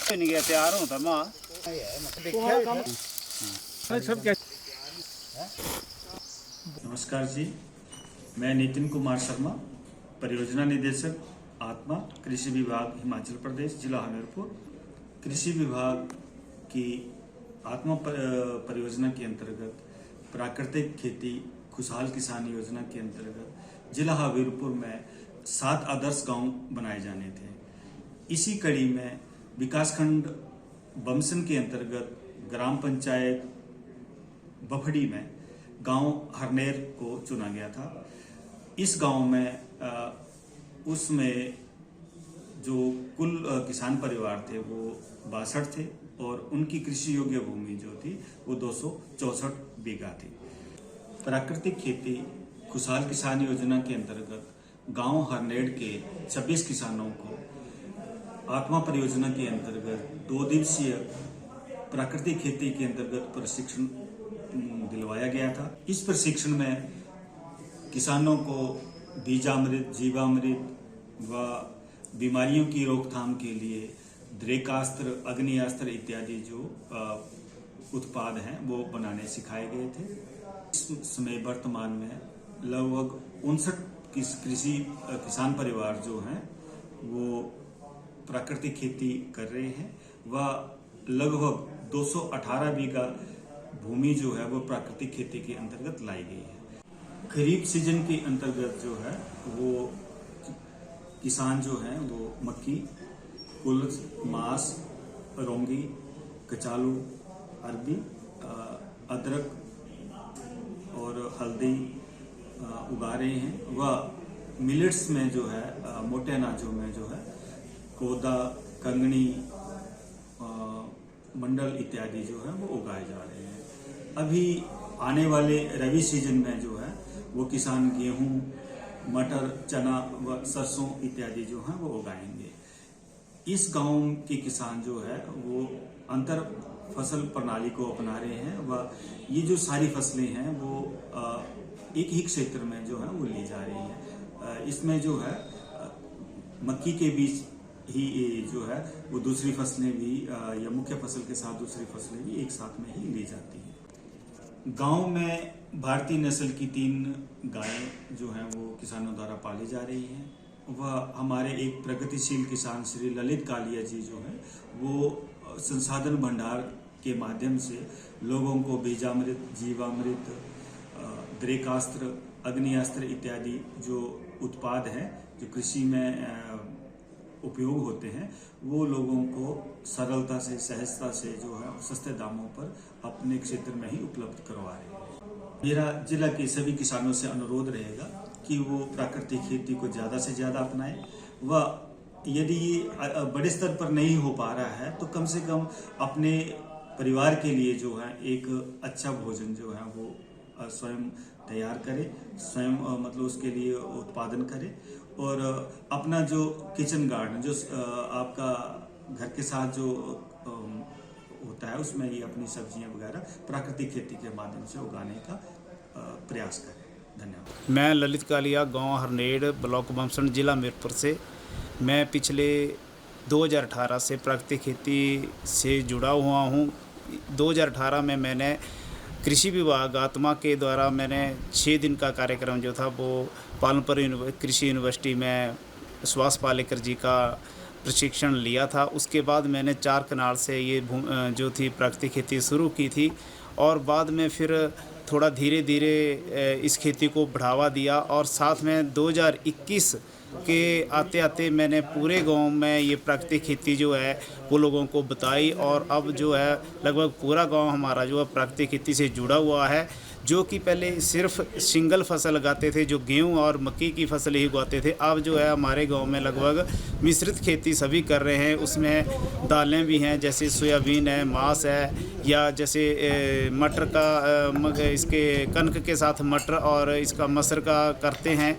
नहीं गया तैयार हूँ तो माँ सब क्या। नमस्कार जी, मैं नितिन कुमार शर्मा, परियोजना निदेशक आत्मा, कृषि विभाग हिमाचल प्रदेश, जिला हमीरपुर। कृषि विभाग की आत्मा परियोजना के अंतर्गत प्राकृतिक खेती खुशहाल किसान योजना के अंतर्गत जिला हमीरपुर में 7 आदर्श गांव बनाए जाने थे। इसी कड़ी में विकासखंड बमसन के अंतर्गत ग्राम पंचायत बफड़ी में गांव हरनेर को चुना गया था। इस गांव में उसमें जो कुल किसान परिवार थे वो 62 थे और उनकी कृषि योग्य भूमि जो थी वो 264 बीघा थी। प्राकृतिक खेती खुशहाल किसान योजना के अंतर्गत गांव हरनेर के 26 किसानों को आत्मा परियोजना के अंतर्गत 2 दिवसीय प्राकृतिक खेती के अंतर्गत प्रशिक्षण दिलवाया गया था। इस प्रशिक्षण में किसानों को बीजामृत, जीवामृत व बीमारियों की रोकथाम के लिए द्रेकास्त्र, अग्नियास्त्र इत्यादि जो उत्पाद हैं वो बनाने सिखाए गए थे। इस समय वर्तमान में लगभग 59 किसान परिवार जो हैं वो प्राकृतिक खेती कर रहे हैं व लगभग 218 बीघा भूमि जो है वो प्राकृतिक खेती के अंतर्गत लाई गई है। खरीफ सीजन के अंतर्गत जो है वो किसान जो हैं वो मक्की, कुल्थ, मास, रौंगी, कचालू, अरबी, अदरक और हल्दी उगा रहे हैं व मिलेट्स में जो है मोटे अनाजों में जो है कोदा, कंगनी, मंडल इत्यादि जो है वो उगाए जा रहे हैं। अभी आने वाले रबी सीजन में जो है वो किसान गेहूं, मटर, चना व सरसों इत्यादि जो हैं वो उगाएंगे। इस गांव के किसान जो है वो अंतर फसल प्रणाली को अपना रहे हैं व ये जो सारी फसलें हैं वो एक ही क्षेत्र में जो है वो ली जा रही हैं। इसमें जो है मक्की के बीच ही जो है वो दूसरी फसलें भी या मुख्य फसल के साथ दूसरी फसलें भी एक साथ में ही ली जाती हैं। गांव में भारतीय नस्ल की 3 गायें जो हैं वो किसानों द्वारा पाली जा रही हैं। वह हमारे एक प्रगतिशील किसान श्री ललित कालिया जी जो हैं वो संसाधन भंडार के माध्यम से लोगों को बीजामृत, जीवामृत, द्रेकास्त्र, अग्नियास्त्र इत्यादि जो उत्पाद हैं जो कृषि में उपयोग होते हैं वो लोगों को सरलता से, सहजता से जो है सस्ते दामों पर अपने क्षेत्र में ही उपलब्ध करवा रहे हैं। मेरा जिला के सभी किसानों से अनुरोध रहेगा कि वो प्राकृतिक खेती को ज़्यादा से ज़्यादा अपनाएं व यदि ये बड़े स्तर पर नहीं हो पा रहा है तो कम से कम अपने परिवार के लिए जो है एक अच्छा भोजन जो है वो स्वयं तैयार करें, स्वयं मतलब उसके लिए उत्पादन करें और अपना जो किचन गार्डन जो आपका घर के साथ जो होता है उसमें ये अपनी सब्जियां वगैरह प्राकृतिक खेती के माध्यम से उगाने का प्रयास करें। धन्यवाद। मैं ललित कालिया, गांव हरनेर, ब्लॉक बमसन, जिला हमीरपुर से। मैं पिछले 2018 से प्राकृतिक खेती से जुड़ा हुआ हूं। 2018 में मैंने कृषि विभाग आत्मा के द्वारा मैंने 6 दिन का कार्यक्रम जो था वो पालनपुर कृषि यूनिवर्सिटी में सुभाष पालेकर जी का प्रशिक्षण लिया था। उसके बाद मैंने 4 कनाल से ये जो थी प्राकृतिक खेती शुरू की थी और बाद में फिर थोड़ा धीरे धीरे इस खेती को बढ़ावा दिया और साथ में 2021 के आते आते मैंने पूरे गांव में ये प्राकृतिक खेती जो है वो लोगों को बताई और अब जो है लगभग पूरा गांव हमारा जो है प्राकृतिक खेती से जुड़ा हुआ है। जो कि पहले सिर्फ सिंगल फसल लगाते थे, जो गेहूं और मक्की की फसल ही उगाते थे, अब जो है हमारे गांव में लगभग मिश्रित खेती सभी कर रहे हैं। उसमें दालें भी हैं जैसे सोयाबीन है, मास है या जैसे मटर का इसके कनक के साथ मटर और इसका मसर का करते हैं।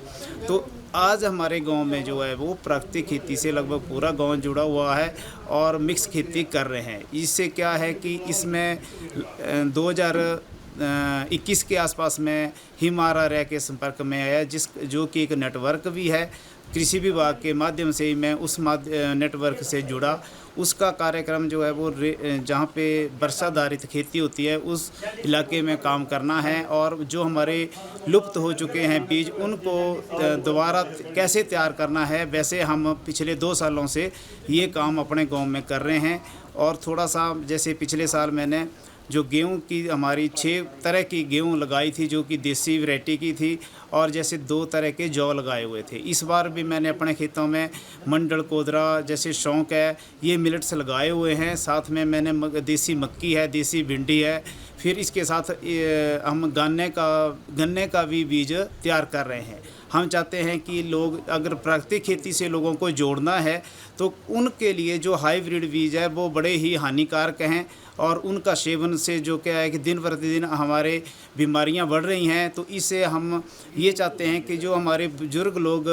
तो आज हमारे गांव में जो है वो प्राकृतिक खेती से लगभग पूरा गांव जुड़ा हुआ है और मिक्स खेती कर रहे हैं। इससे क्या है कि इसमें 2021 के आसपास में हिमारा रह के संपर्क में आया जो कि एक नेटवर्क भी है कृषि विभाग के माध्यम से ही मैं उस नेटवर्क से जुड़ा। उसका कार्यक्रम जो है वो जहाँ पे वर्षा आधारित खेती होती है उस इलाके में काम करना है, और जो हमारे लुप्त हो चुके हैं बीज उनको दोबारा कैसे तैयार करना है, वैसे हम पिछले 2 सालों से ये काम अपने गांव में कर रहे हैं। और थोड़ा सा जैसे पिछले साल मैंने जो गेहूं की हमारी 6 तरह की गेहूं लगाई थी जो कि देसी वैरायटी की थी, और जैसे 2 तरह के जौ लगाए हुए थे। इस बार भी मैंने अपने खेतों में मंडल, कोदरा, जैसे शौक है, ये मिलेट्स लगाए हुए हैं। साथ में मैंने देसी मक्की है, देसी भिंडी है। फिर इसके साथ हम गन्ने का भी बीज तैयार कर रहे हैं। हम चाहते हैं कि लोग, अगर प्राकृतिक खेती से लोगों को जोड़ना है तो उनके लिए जो हाइब्रिड बीज है वो बड़े ही हानिकारक हैं, और उनका सेवन से जो क्या है कि दिन प्रतिदिन हमारे बीमारियां बढ़ रही हैं। तो इससे हम ये चाहते हैं कि जो हमारे बुजुर्ग लोग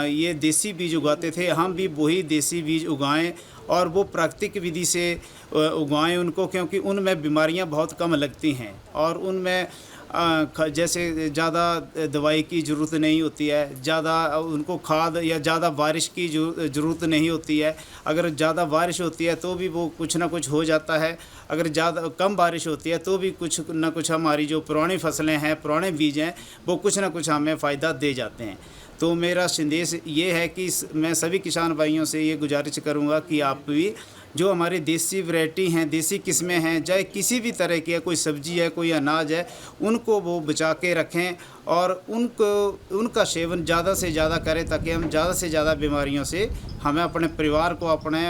ये देसी बीज उगाते थे, हम भी वही देसी बीज उगाएं और वो प्राकृतिक विधि से उगाएं उनको, क्योंकि उनमें बीमारियां बहुत कम लगती हैं और उनमें जैसे ज़्यादा दवाई की ज़रूरत नहीं होती है, ज़्यादा उनको खाद या ज़्यादा बारिश की ज़रूरत नहीं होती है। अगर ज़्यादा बारिश होती है तो भी वो कुछ ना कुछ हो जाता है, अगर ज़्यादा कम बारिश होती है तो भी कुछ ना कुछ हमारी जो पुरानी फसलें हैं, पुराने बीज हैं, वो कुछ ना कुछ हमें फ़ायदा दे जाते हैं। तो मेरा संदेश ये है कि मैं सभी किसान भाइयों से ये गुजारिश करूँगा कि आप भी जो हमारी देसी वैरायटी हैं, देसी किस्में हैं, चाहे किसी भी तरह की है, कोई सब्जी है, कोई अनाज है, उनको वो बचा के रखें और उनका सेवन ज़्यादा से ज़्यादा करें, ताकि हम ज़्यादा से ज़्यादा बीमारियों से हमें अपने परिवार को, अपने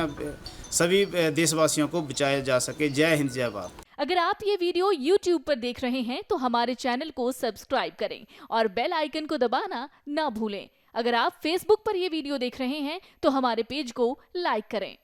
सभी देशवासियों को बचाया जा सके। जय हिंद, जय भारत। अगर आप ये वीडियो YouTube पर देख रहे हैं तो हमारे चैनल को सब्सक्राइब करें और बेल आइकन को दबाना ना भूलें। अगर आप Facebook पर ये वीडियो देख रहे हैं तो हमारे पेज को लाइक करें।